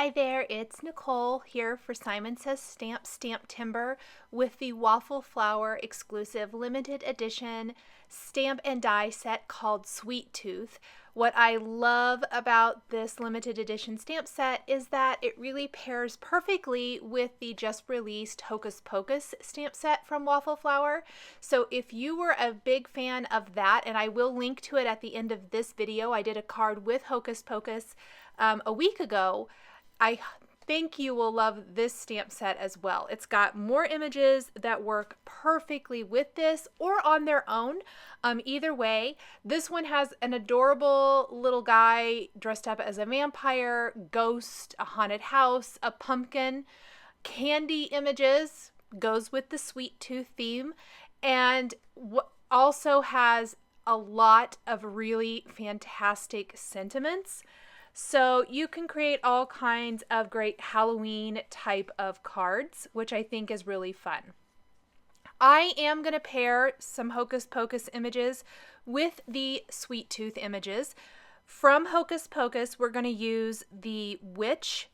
Hi there, it's Nicole here for Simon Says STAMPtember with the Waffle Flower exclusive limited edition stamp and die set called Sweet Tooth. What I love about this limited edition stamp set is that it really pairs perfectly with the just released Hocus Pocus stamp set from Waffle Flower. So if you were a big fan of that, and I will link to it at the end of this video, I did a card with Hocus Pocus a week ago. I think you will love this stamp set as well. It's got more images that work perfectly with this or on their own. Either way, this one has an adorable little guy dressed up as a vampire, ghost, a haunted house, a pumpkin, candy images, goes with the sweet tooth theme, and also has a lot of really fantastic sentiments. So you can create all kinds of great Halloween type of cards, which I think is really fun. I am going to pair some Hocus Pocus images with the Sweet Tooth images. From Hocus Pocus, we're going to use the witch,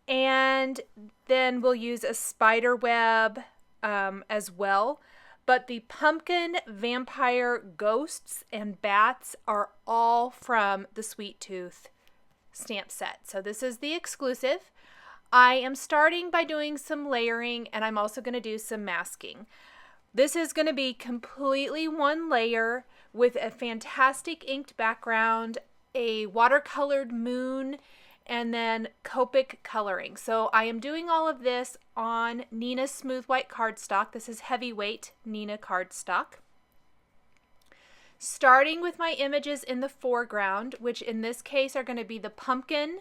and then we'll use a spider web as well. But the pumpkin, vampire, ghosts, and bats are all from the Sweet Tooth stamp set. So this is the exclusive. I am starting by doing some layering, and I'm also going to do some masking. This is going to be completely one layer with a fantastic inked background, a watercolored moon, and then Copic coloring. So I am doing all of this on Neenah Smooth White cardstock. This is heavyweight Neenah cardstock. Starting with my images in the foreground, which in this case are going to be the pumpkin,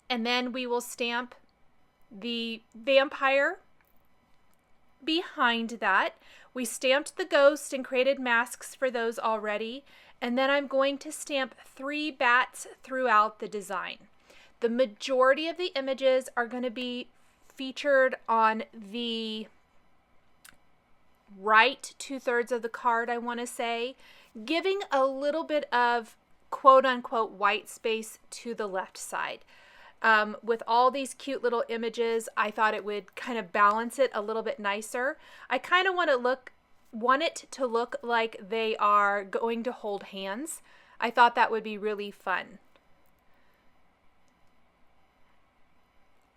and then we will stamp the vampire behind that. We stamped the ghost and created masks for those already, and then I'm going to stamp 3 bats throughout the design. The majority of the images are going to be featured on the right 2/3 of the card, I want to say, giving a little bit of quote-unquote white space to the left side. With all these cute little images, I thought it would kind of balance it a little bit nicer. I kind of want it to look like they are going to hold hands. I thought that would be really fun.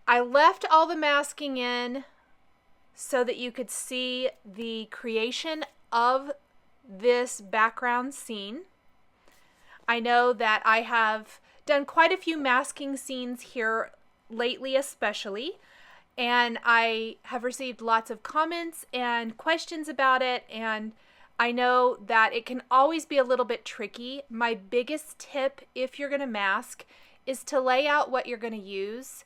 I left all the masking in so that you could see the creation of this background scene. I know that I have done quite a few masking scenes here lately especially, and I have received lots of comments and questions about it, and I know that it can always be a little bit tricky. My biggest tip if you're going to mask is to lay out what you're going to use,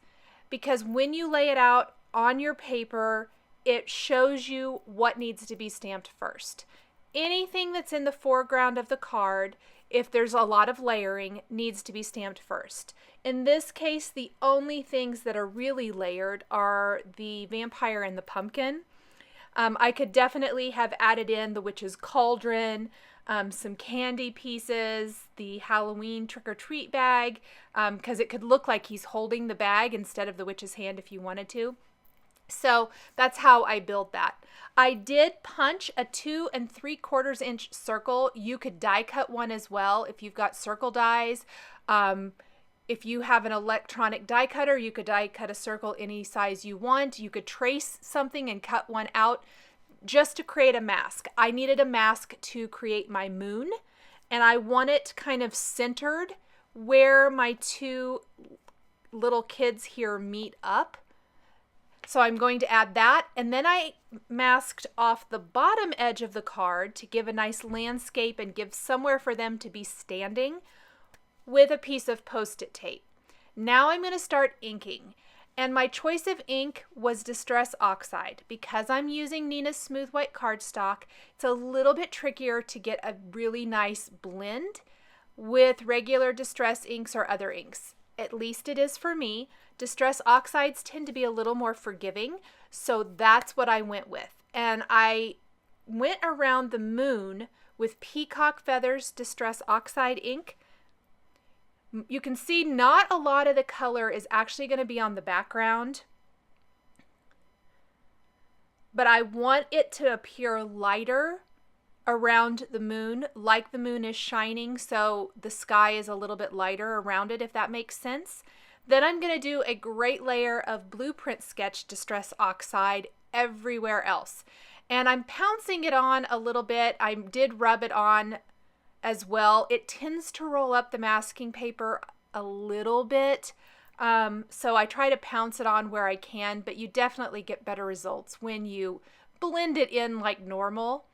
because when you lay it out on your paper, it shows you what needs to be stamped first. Anything that's in the foreground of the card, if there's a lot of layering, needs to be stamped first. In this case, the only things that are really layered are the vampire and the pumpkin. I could definitely have added in the witch's cauldron, some candy pieces, the Halloween trick-or-treat bag, because it could look like he's holding the bag instead of the witch's hand if you wanted to. So that's how I build that. I did punch a 2 3/4 inch circle. You could die cut one as well if you've got circle dies. If you have an electronic die cutter, you could die cut a circle any size you want. You could trace something and cut one out just to create a mask. I needed a mask to create my moon, and I want it kind of centered where my 2 little kids here meet up. So I'm going to add that, and then I masked off the bottom edge of the card to give a nice landscape and give somewhere for them to be standing with a piece of Post-it tape. Now I'm going to start inking, and my choice of ink was Distress Oxide. Because I'm using Neenah's Smooth White cardstock, it's a little bit trickier to get a really nice blend with regular Distress inks or other inks. At least it is for me. Distress Oxides tend to be a little more forgiving, so that's what I went with. And I went around the moon with Peacock Feathers Distress Oxide ink, You can see not a lot of the color is actually going to be on the background, but I want it to appear lighter around the moon, like the moon is shining, so the sky is a little bit lighter around it, if that makes sense. Then I'm going to do a great layer of Blueprint Sketch Distress Oxide everywhere else. And I'm pouncing it on a little bit. I did rub it on as well. It tends to roll up the masking paper a little bit. So I try to pounce it on where I can, but you definitely get better results when you blend it in like normal.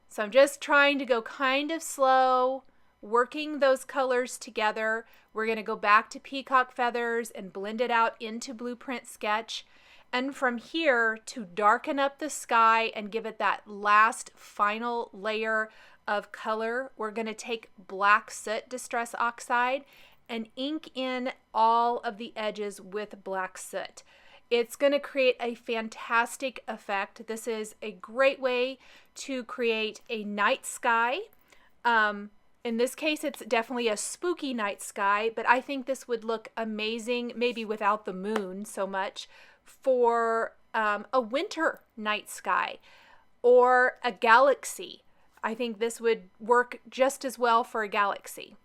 So I'm just trying to go kind of slow, working those colors together. We're going to go back to Peacock Feathers and blend it out into Blueprint Sketch. And from here, to darken up the sky and give it that last final layer of color, we're going to take Black Soot Distress Oxide and ink in all of the edges with Black Soot. It's going to create a fantastic effect. This is a great way to create a night sky. In this case, it's definitely a spooky night sky, but I think this would look amazing, maybe without the moon so much, for a winter night sky or a galaxy. I think this would work just as well for a galaxy.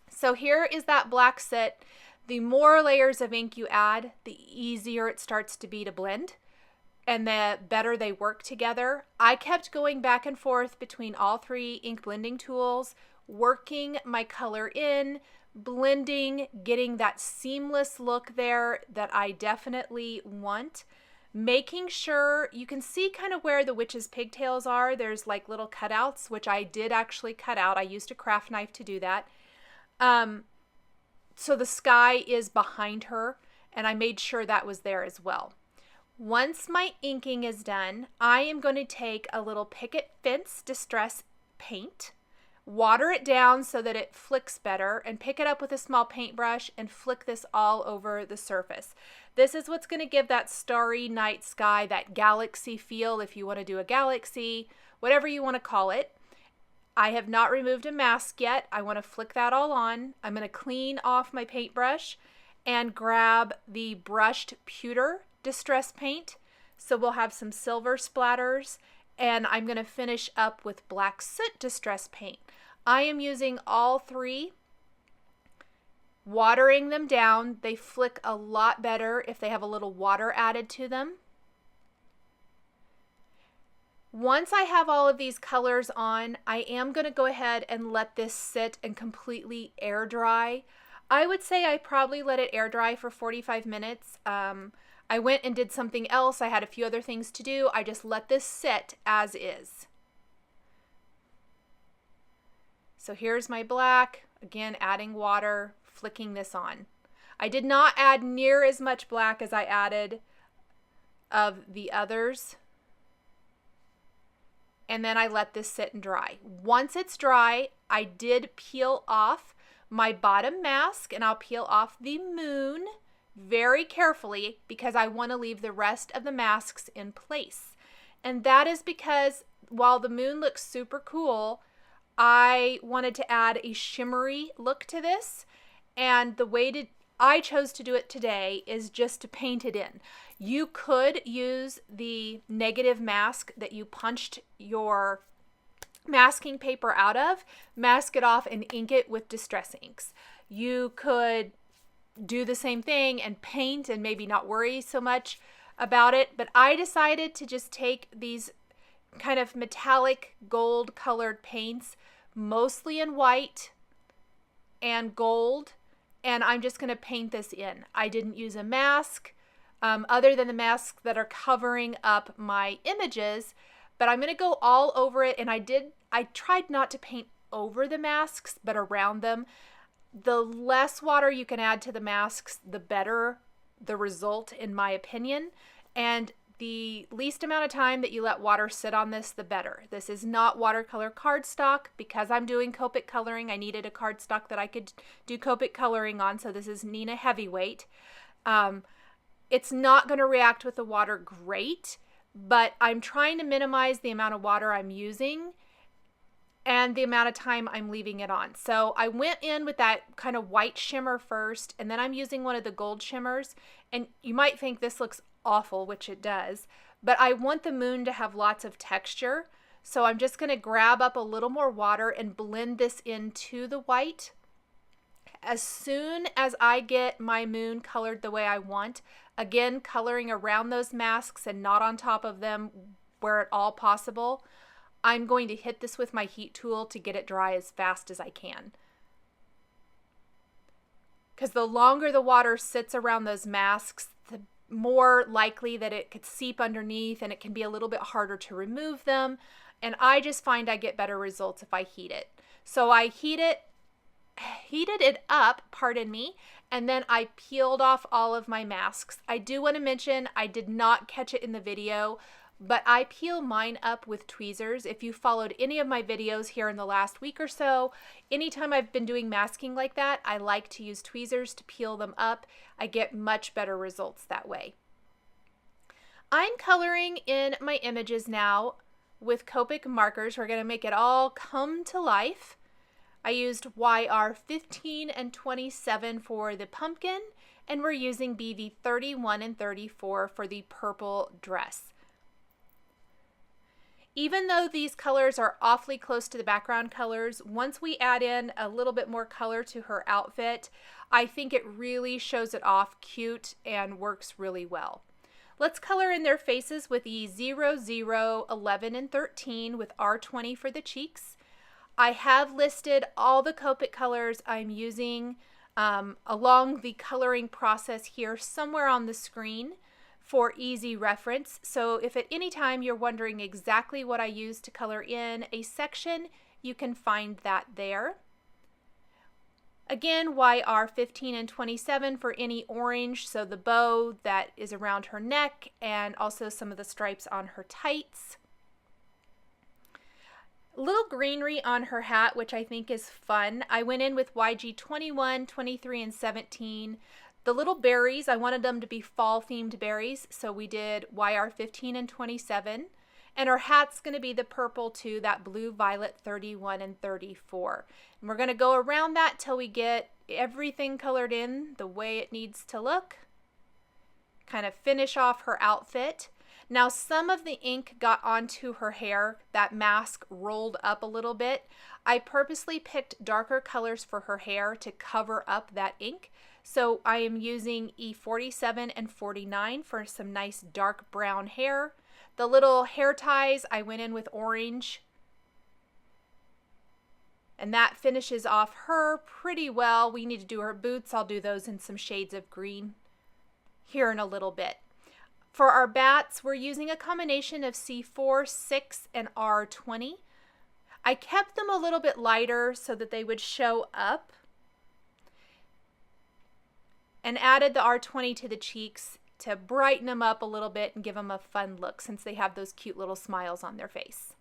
So here is that Black Soot. The more layers of ink you add, the easier it starts to be to blend, and the better they work together. I kept going back and forth between all three ink blending tools, working my color in, blending, getting that seamless look there that I definitely want. Making sure you can see kind of where the witch's pigtails are. There's like little cutouts, which I did actually cut out. I used a craft knife to do that. So the sky is behind her, and I made sure that was there as well. Once my inking is done, I am going to take a little Picket Fence Distress paint, water it down so that it flicks better, and pick it up with a small paintbrush and flick this all over the surface. This is what's going to give that starry night sky, that galaxy feel, if you want to do a galaxy, whatever you want to call it. I have not removed a mask yet. I want to flick that all on. I'm going to clean off my paintbrush and grab the brushed pewter distress paint. So we'll have some silver splatters, and I'm going to finish up with Black Soot distress paint. I am using all three, watering them down. They flick a lot better if they have a little water added to them. Once I have all of these colors on, I am going to go ahead and let this sit and completely air dry. I would say I probably let it air dry for 45 minutes. I went and did something else. I had a few other things to do. I just let this sit as is. So here's my black. Again, adding water, flicking this on. I did not add near as much black as I added of the others. And then I let this sit and dry. Once it's dry, I did peel off my bottom mask, and I'll peel off the moon very carefully because I want to leave the rest of the masks in place. And that is because while the moon looks super cool, I wanted to add a shimmery look to this, and the way I chose to do it today is just to paint it in. You could use the negative mask that you punched your masking paper out of, mask it off, and ink it with distress inks. You could do the same thing and paint and maybe not worry so much about it, but I decided to just take these kind of metallic gold colored paints, mostly in white and gold, and I'm just going to paint this in. I didn't use a mask other than the masks that are covering up my images, but I'm going to go all over it, and I tried not to paint over the masks, but around them. The less water you can add to the masks, the better the result, in my opinion, and the least amount of time that you let water sit on this, the better. This is not watercolor cardstock. Because I'm doing Copic coloring, I needed a cardstock that I could do Copic coloring on, so this is Nina Heavyweight. It's not going to react with the water great, but I'm trying to minimize the amount of water I'm using and the amount of time I'm leaving it on. So I went in with that kind of white shimmer first, and then I'm using one of the gold shimmers. And you might think this looks awful, which it does, but I want the moon to have lots of texture. So I'm just going to grab up a little more water and blend this into the white. As soon as I get my moon colored the way I want, again, coloring around those masks and not on top of them where at all possible, I'm going to hit this with my heat tool to get it dry as fast as I can. Because the longer the water sits around those masks, the more likely that it could seep underneath, and it can be a little bit harder to remove them. And I just find I get better results if I heat it. So I heated it up, pardon me, and then I peeled off all of my masks. I do want to mention I did not catch it in the video, but I peel mine up with tweezers. If you followed any of my videos here in the last week or so, anytime I've been doing masking like that, I like to use tweezers to peel them up. I get much better results that way. I'm coloring in my images now with Copic markers. We're going to make it all come to life. I used YR 15 and 27 for the pumpkin, and we're using BV 31 and 34 for the purple dress. Even though these colors are awfully close to the background colors, once we add in a little bit more color to her outfit, I think it really shows it off cute and works really well. Let's color in their faces with the 0, 0, 11, and 13 with R20 for the cheeks. I have listed all the Copic colors I'm using along the coloring process here somewhere on the screen for easy reference. So if at any time you're wondering exactly what I use to color in a section, you can find that there. Again, YR 15 and 27 for any orange, so the bow that is around her neck and also some of the stripes on her tights. A little greenery on her hat, which I think is fun. I went in with YG 21, 23, and 17. The little berries, I wanted them to be fall-themed berries, so we did YR 15 and 27. And our hat's going to be the purple too, that blue, violet 31 and 34. And we're going to go around that till we get everything colored in the way it needs to look. Kind of finish off her outfit. Now some of the ink got onto her hair. That mask rolled up a little bit. I purposely picked darker colors for her hair to cover up that ink. So I am using E47 and 49 for some nice dark brown hair. The little hair ties, I went in with orange. And that finishes off her pretty well. We need to do her boots. I'll do those in some shades of green here in a little bit. For our bats, we're using a combination of C4, 6, and R20. I kept them a little bit lighter so that they would show up, and added the R20 to the cheeks to brighten them up a little bit and give them a fun look since they have those cute little smiles on their face.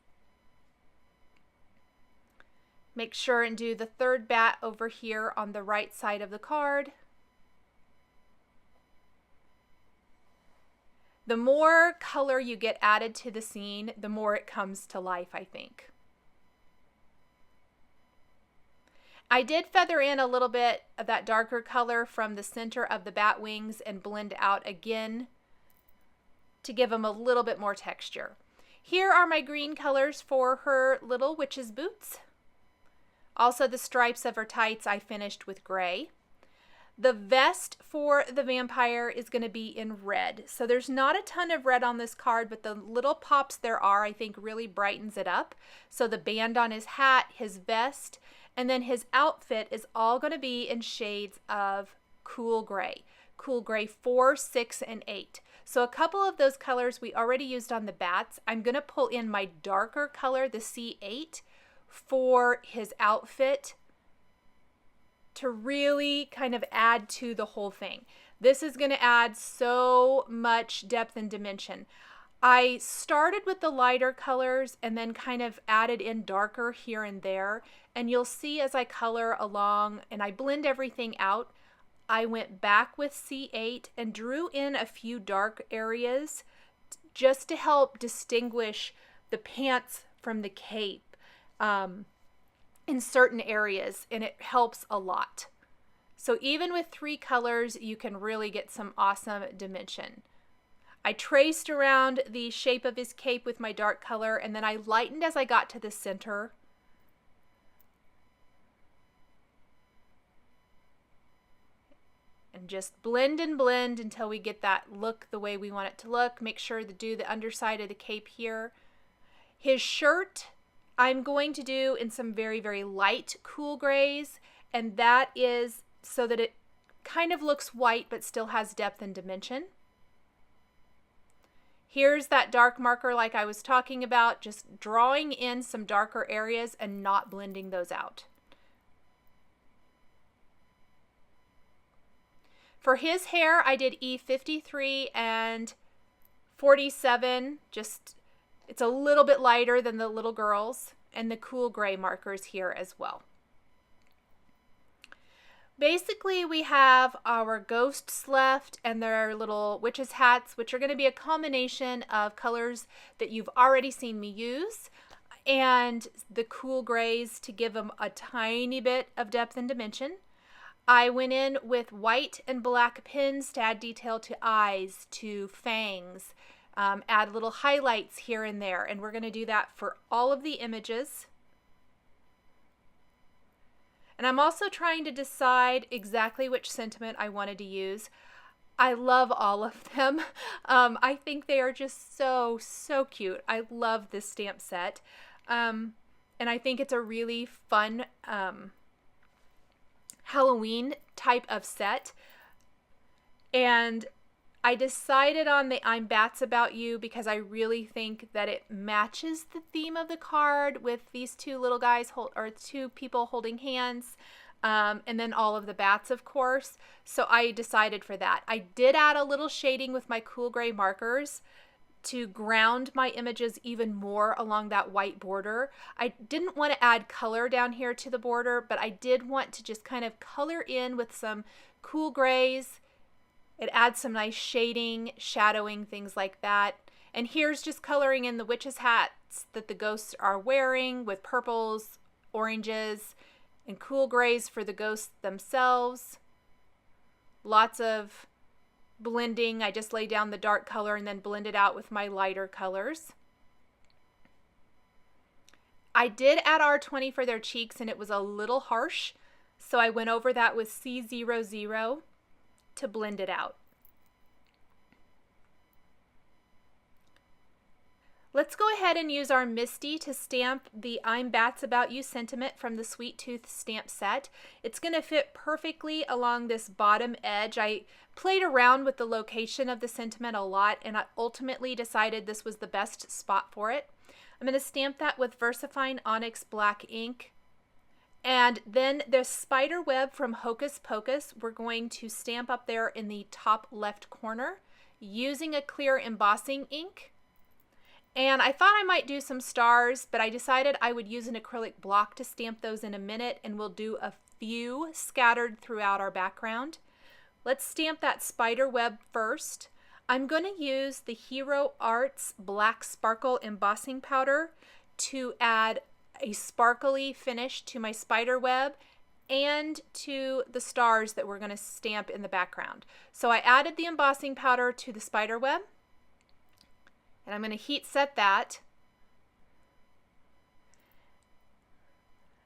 Make sure and do the third bat over here on the right side of the card. The more color you get added to the scene, the more it comes to life, I think. I did feather in a little bit of that darker color from the center of the bat wings and blend out again to give them a little bit more texture. Here are my green colors for her little witch's boots. Also the stripes of her tights I finished with gray. The vest for the vampire is going to be in red. So there's not a ton of red on this card, but the little pops there are, I think, really brightens it up. So the band on his hat, his vest, and then his outfit is all going to be in shades of cool gray. Cool gray 4, 6, and 8. So a couple of those colors we already used on the bats. I'm going to pull in my darker color, the C8, for his outfit to really kind of add to the whole thing. This is going to add so much depth and dimension. I started with the lighter colors and then kind of added in darker here and there. And you'll see as I color along and I blend everything out, I went back with C8 and drew in a few dark areas just to help distinguish the pants from the cape. in certain areas, and it helps a lot. So even with 3 colors, you can really get some awesome dimension. I traced around the shape of his cape with my dark color, and then I lightened as I got to the center. And just blend and blend until we get that look the way we want it to look. Make sure to do the underside of the cape here. His shirt, I'm going to do in some very, very light cool grays, and that is so that it kind of looks white but still has depth and dimension. Here's that dark marker like I was talking about, just drawing in some darker areas and not blending those out. For his hair, I did E53 and 47, just it's a little bit lighter than the little girls, and the cool gray markers here as well. Basically, we have our ghosts left and their little witches' hats, which are going to be a combination of colors that you've already seen me use, and the cool grays to give them a tiny bit of depth and dimension. I went in with white and black pins to add detail to eyes, to fangs, add little highlights here and there, and we're going to do that for all of the images. And I'm also trying to decide exactly which sentiment I wanted to use. I love all of them. I think they are just so, so cute. I love this stamp set. And I think it's a really fun Halloween type of set. And I decided on the I'm Bats About You because I really think that it matches the theme of the card with these two little guys, or two people holding hands, and then all of the bats, of course. So I decided for that. I did add a little shading with my cool gray markers to ground my images even more along that white border. I didn't want to add color down here to the border, but I did want to just kind of color in with some cool grays. It adds some nice shading, shadowing, things like that. And here's just coloring in the witches' hats that the ghosts are wearing with purples, oranges, and cool grays for the ghosts themselves. Lots of blending. I just lay down the dark color and then blend it out with my lighter colors. I did add R20 for their cheeks, and it was a little harsh, so I went over that with C00 to blend it out. Let's go ahead and use our Misty to stamp the I'm Bats About You sentiment from the Sweet Tooth stamp set. It's going to fit perfectly along this bottom edge. I played around with the location of the sentiment a lot, and I ultimately decided this was the best spot for it. I'm going to stamp that with VersaFine ONYX black ink. And then the spider web from Hocus Pocus, we're going to stamp up there in the top left corner using a clear embossing ink. And I thought I might do some stars, but I decided I would use an acrylic block to stamp those in a minute, and we'll do a few scattered throughout our background. Let's stamp that spider web first. I'm going to use the Hero Arts Black Sparkle Embossing Powder to add a sparkly finish to my spider web and to the stars that we're going to stamp in the background. So I added the embossing powder to the spider web, and I'm going to heat set that.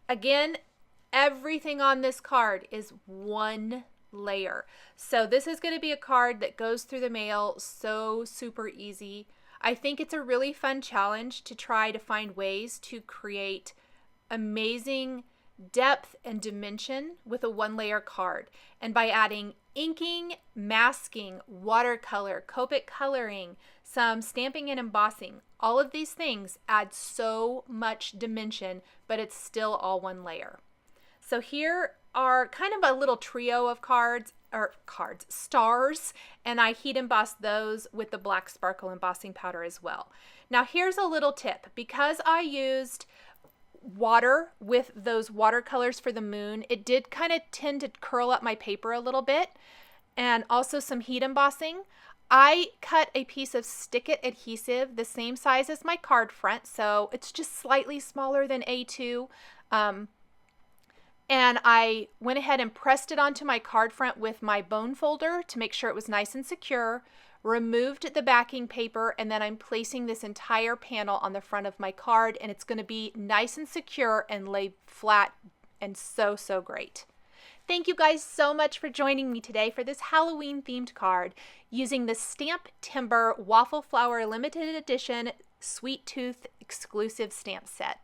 Again, everything on this card is one layer. So this is going to be a card that goes through the mail so super easy. I think it's a really fun challenge to try to find ways to create amazing depth and dimension with a one-layer card. And by adding inking, masking, watercolor, Copic coloring, some stamping and embossing, all of these things add so much dimension, but it's still all one layer. So here are kind of a little trio of stars, and I heat embossed those with the black sparkle embossing powder as well. Now here's a little tip. Because I used water with those watercolors for the moon, it did kind of tend to curl up my paper a little bit, and also some heat embossing. I cut a piece of Stick-It adhesive the same size as my card front, so it's just slightly smaller than A2. And I went ahead and pressed it onto my card front with my bone folder to make sure it was nice and secure, removed the backing paper, and then I'm placing this entire panel on the front of my card, and it's going to be nice and secure and lay flat and so great. Thank you guys so much for joining me today for this Halloween themed card using the STAMPtember Waffle Flower Limited Edition Sweet Tooth exclusive stamp set.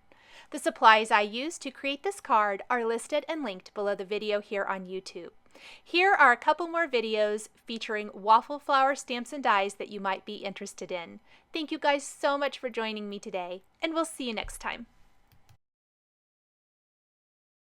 The supplies I used to create this card are listed and linked below the video here on YouTube. Here are a couple more videos featuring waffle flower stamps and dies that you might be interested in. Thank you guys so much for joining me today, and we'll see you next time.